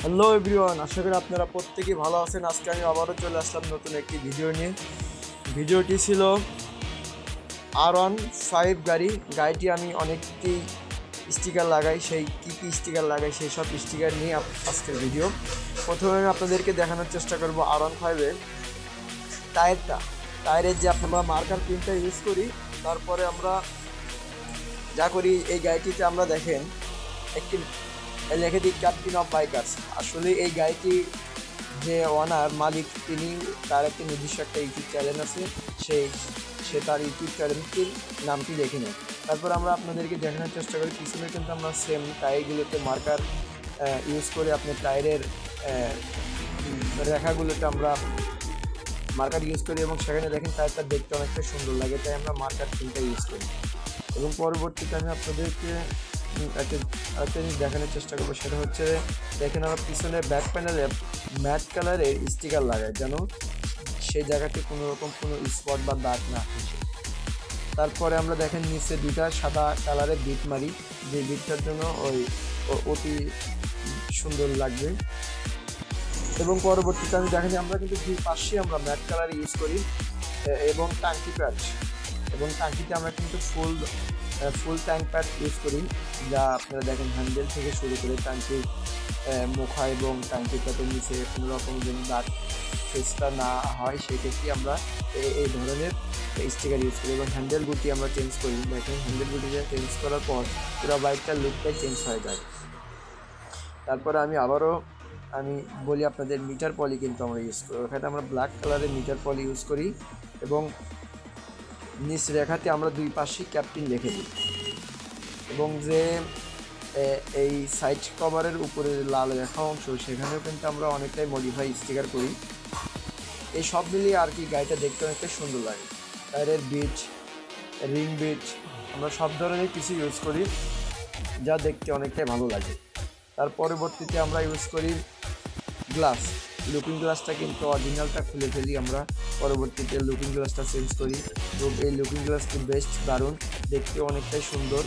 Hello everyone, আশা করি আপনারা প্রত্যেকেই ভালো আছেন। আজকে আমি আবারও চলে আসলাম নতুন একটি ভিডিও নিয়ে। ভিডিওটি ছিল R15 গাড়িটি আমি অনেকটি স্টিকার লাগাই, সেই কী কী স্টিকার লাগাই সেই সব স্টিকার নিয়ে আজকের ভিডিও। প্রথমে আমি আপনাদেরকে দেখানোর চেষ্টা করব R15-এর টায়ারের যে আমরা মার্কার প্রিন্টটা ইউজ করি। তারপরে আমরা যা করি, এই গাড়িটিতে আমরা দেখেন একটি লেখে দিই ক্যাপ্টেন অফ বাইকার্স। আসলে এই গাড়িটি যে ওনার মালিক, তিনি তার একটি নির্দিষ্ট একটা ইউটিউব চ্যানেল আছে, সে তার ইউটিউব চ্যানেলটির নামটি লিখে নেয়। তারপর আমরা আপনাদেরকে দেখানোর চেষ্টা করি পিছনে কিন্তু আমরা সেম টায়ারগুলোতে মার্কার ইউজ করে আপনার টায়ারের রেখাগুলোতে আমরা মার্কার ইউজ করি এবং সেখানে দেখেন টায়ারটা দেখতে অনেকটা সুন্দর লাগে, তাই আমরা মার্কার প্রিন্টটা ইউজ করি। এবং পরবর্তীতে আমি আপনাদেরকে একটা জিনিস দেখানোর চেষ্টা করবো, সেটা হচ্ছে দেখেন আমরা পিছনে ব্যাক প্যানেলে ম্যাট কালারের স্টিকার লাগাই, যেন সেই জায়গাতে কোনো রকম কোনো স্পট বা দাগ না আসে। তারপরে আমরা দেখেন নিচে দুইটা সাদা কালারের বিট মারি, যে বিটটার জন্য অতি সুন্দর লাগবে। এবং পরবর্তীতে আমি দেখেন আমরা কিন্তু দুই পাশে আমরা ম্যাট কালার ইউজ করি এবং টাঙ্কি প্যাড, এবং টাঙ্কিতে আমরা কিন্তু ফুল ট্যাঙ্ক প্যাড ইউজ করি, যা আপনারা দেখেন হ্যান্ডেল থেকে শুরু করে ট্যাঙ্কির মুখা এবং ট্যাঙ্কির প্যাডের নিচে কোনো রকম যেন দাগ ফেসটা না হয়, সেক্ষেত্রে আমরা এই ধরনের স্টিকার ইউজ করি। এবং হ্যান্ডেল গুটি আমরা চেঞ্জ করি, দেখেন হ্যান্ডেল গুটিটা চেঞ্জ করার পর পুরো বাইকটার লুকটাই চেঞ্জ হয়ে যায়। তারপরে আমি বলি আপনাদের মিটার পলি কিন্তু আমরা ইউজ করি, ওখানে আমরা ব্ল্যাক কালারের মিটার পলি ইউজ করি এবং নিচ রেখাতে আমরা দুই পাশেই ক্যাপ্টেন লিখে দিই। এবং যে এই সাইড কভারের উপরে লাল রেখা অংশ, সেখানেও কিন্তু আমরা অনেকটাই মডিফাই স্টিকার করি। এই সব মিলিয়ে আর কি গাড়িটা দেখতে অনেকটা সুন্দর লাগে। টায়ারের বিট, রিং বিট, আমরা সব ধরনের কিছু ইউজ করি, যা দেখতে অনেকটাই ভালো লাগে। তার পরবর্তীতে আমরা ইউজ করি গ্লাস, লুকিং গ্লাসটা কিন্তু অরিজিনালটা খুলে ফেলি আমরা, পরবর্তীতে লুকিং গ্লাসটা চেঞ্জ করি। এবং এই লুকিং গ্লাসটি বেস্ট, দারুণ দেখতে, অনেকটাই সুন্দর।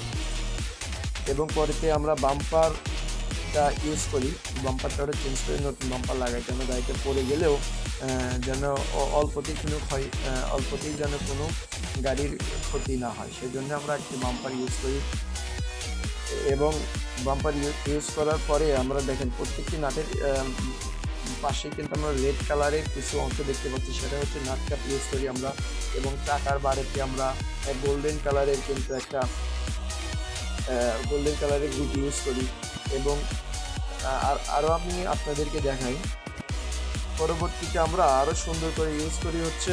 এবং পরেতে আমরা বাম্পারটা ইউজ করি, বাম্পারটা ওটা চেঞ্জ করে নতুন বাম্পার লাগাই, যেন গাড়িতে পড়ে গেলেও যেন অল্পতেই যেন কোনো গাড়ির ক্ষতি না হয়, সেই জন্য আমরা একটি বাম্পার ইউজ করি। এবং বাম্পার ইউজ করার পরে আমরা দেখেন প্রত্যেকটি নাটের পাশে কিন্তু আমরা রেড কালারের কিছু অংশ দেখতে পাচ্ছি, সেটা হচ্ছে নাট ক্যাপ ইউজ করি আমরা। এবং চাকার বারেতে আমরা গোল্ডেন কালারের কিন্তু একটা গোল্ডেন কালারের গুটি ইউজ করি। এবং আরও আমি আপনাদেরকে দেখাই, পরবর্তীতে আমরা আরও সুন্দর করে ইউজ করি হচ্ছে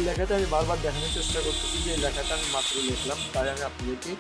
লেখাটা। আমি বারবার দেখানোর চেষ্টা করতেছি যে লেখাটা আমি মাত্র লিখলাম, তাই আমি আপনাদেরকে